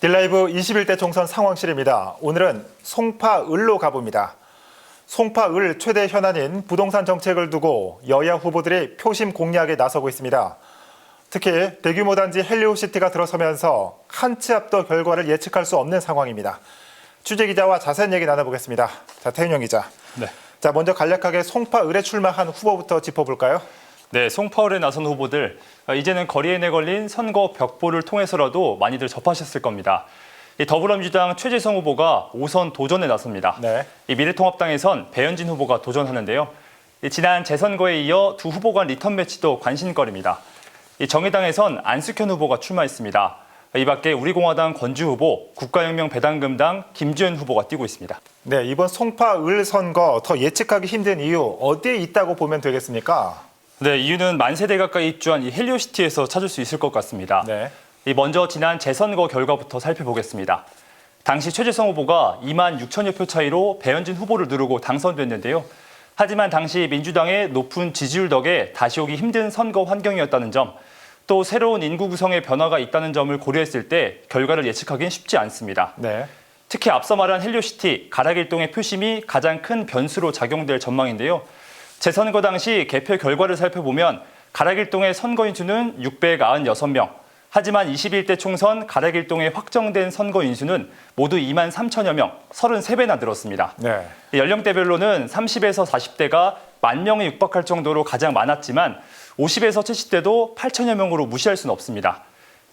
딜라이브 21대 총선 상황실입니다. 오늘은 송파을로 가봅니다. 송파을 최대 현안인 부동산 정책을 두고 여야 후보들이 표심 공략에 나서고 있습니다. 특히 대규모 단지 헬리오시티가 들어서면서 한 치 앞도 결과를 예측할 수 없는 상황입니다. 취재기자와 자세한 얘기 나눠보겠습니다. 자, 태윤영 기자. 네. 자, 먼저 간략하게 송파을에 출마한 후보부터 짚어볼까요? 네, 송파을에 나선 후보들, 이제는 거리에 내걸린 선거 벽보를 통해서라도 많이들 접하셨을 겁니다. 더불어민주당 최재성 후보가 5선 도전에 나섭니다. 네. 미래통합당에선 배현진 후보가 도전하는데요. 지난 재선거에 이어 두 후보 간 리턴 매치도 관심거리입니다. 정의당에선 안숙현 후보가 출마했습니다. 이 밖에 우리공화당 권주 후보, 국가혁명 배당금당 김주현 후보가 뛰고 있습니다. 네, 이번 송파을 선거 더 예측하기 힘든 이유 어디에 있다고 보면 되겠습니까? 네, 이유는 만 세대 가까이 입주한 이 헬리오시티에서 찾을 수 있을 것 같습니다. 네. 먼저 지난 재선거 결과부터 살펴보겠습니다. 당시 최재성 후보가 2만 6천여 표 차이로 배현진 후보를 누르고 당선됐는데요. 하지만 당시 민주당의 높은 지지율 덕에 다시 오기 힘든 선거 환경이었다는 점, 또 새로운 인구 구성의 변화가 있다는 점을 고려했을 때 결과를 예측하기는 쉽지 않습니다. 네. 특히 앞서 말한 헬리오시티, 가락일동의 표심이 가장 큰 변수로 작용될 전망인데요. 재선거 당시 개표 결과를 살펴보면 가락일동의 선거인수는 696명, 하지만 21대 총선 가락일동에 확정된 선거인수는 모두 2만 3천여 명, 33배나 늘었습니다. 네. 연령대별로는 30에서 40대가 10,000명에 육박할 정도로 가장 많았지만 50에서 70대도 8천여 명으로 무시할 수는 없습니다.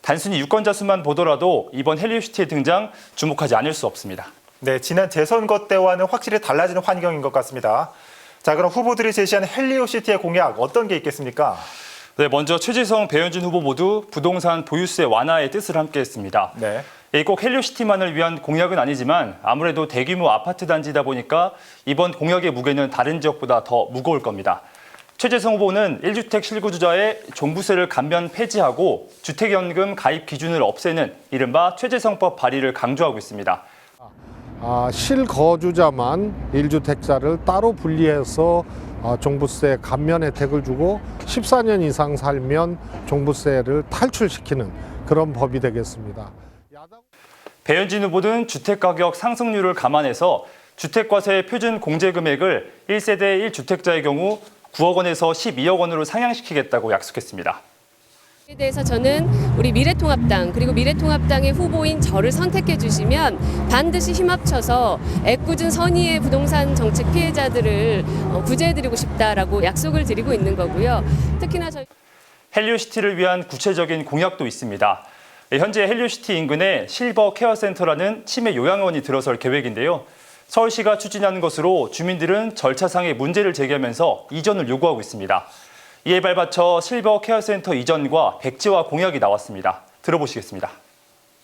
단순히 유권자 수만 보더라도 이번 헬리오시티의 등장 주목하지 않을 수 없습니다. 네, 지난 재선거 때와는 확실히 달라지는 환경인 것 같습니다. 자, 그럼 후보들이 제시한 헬리오시티의 공약 어떤 게 있겠습니까? 네, 먼저 최재성, 배현진 후보 모두 부동산 보유세 완화의 뜻을 함께했습니다. 네. 꼭 헬리오시티만을 위한 공약은 아니지만 아무래도 대규모 아파트 단지다 보니까 이번 공약의 무게는 다른 지역보다 더 무거울 겁니다. 최재성 후보는 1주택 실거주자의 종부세를 감면 폐지하고 주택연금 가입 기준을 없애는 이른바 최재성법 발의를 강조하고 있습니다. 실거주자만 1주택자를 따로 분리해서 종부세 감면 혜택을 주고 14년 이상 살면 종부세를 탈출시키는 그런 법이 되겠습니다. 배현진 후보는 주택가격 상승률을 감안해서 주택과세 표준 공제 금액을 1세대 1주택자의 경우 9억 원에서 12억 원으로 상향시키겠다고 약속했습니다. 에 대해서 저는 우리 미래통합당 그리고 미래통합당의 후보인 저를 선택해 주시면 반드시 힘합쳐서 애꿎은 선의의 부동산 정책 피해자들을 구제해드리고 싶다라고 약속을 드리고 있는 거고요. 특히나 저희 헬리오시티를 위한 구체적인 공약도 있습니다. 현재 헬리오시티 인근에 실버 케어센터라는 치매 요양원이 들어설 계획인데요. 서울시가 추진하는 것으로 주민들은 절차상의 문제를 제기하면서 이전을 요구하고 있습니다. 이에 발맞춰 실버 케어센터 이전과 백지화 공약이 나왔습니다. 들어보시겠습니다.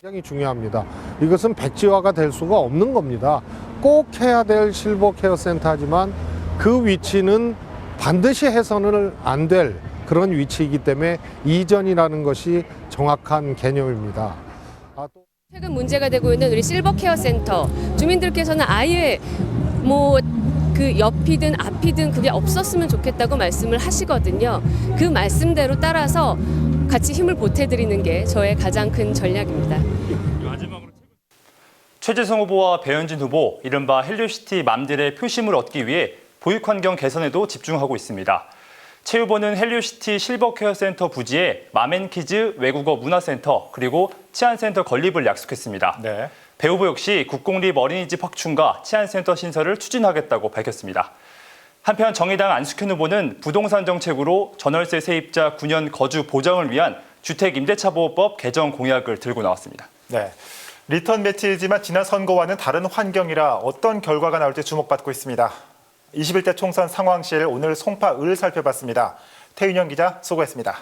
굉장히 중요합니다. 이것은 백지화가 될 수가 없는 겁니다. 꼭 해야 될 실버 케어센터지만 그 위치는 반드시 해서는 안 될 그런 위치이기 때문에 이전이라는 것이 정확한 개념입니다. 최근 문제가 되고 있는 우리 실버 케어센터 주민들께서는 아예 그 옆이든 앞이든 그게 없었으면 좋겠다고 말씀을 하시거든요. 그 말씀대로 따라서 같이 힘을 보태드리는 게 저의 가장 큰 전략입니다. 최재성 후보와 배현진 후보, 이른바 헬리오시티 맘들의 표심을 얻기 위해 보육환경 개선에도 집중하고 있습니다. 최 후보는 헬리오시티 실버 케어센터 부지에 맘앤키즈 외국어 문화센터 그리고 치안센터 건립을 약속했습니다. 네. 배 후보 역시 국공립 어린이집 확충과 치안센터 신설을 추진하겠다고 밝혔습니다. 한편 정의당 안숙현 후보는 부동산 정책으로 전월세 세입자 9년 거주 보장을 위한 주택임대차보호법 개정 공약을 들고 나왔습니다. 네. 리턴 매치이지만 지난 선거와는 다른 환경이라 어떤 결과가 나올지 주목받고 있습니다. 21대 총선 상황실 오늘 송파을 살펴봤습니다. 태윤영 기자 수고했습니다.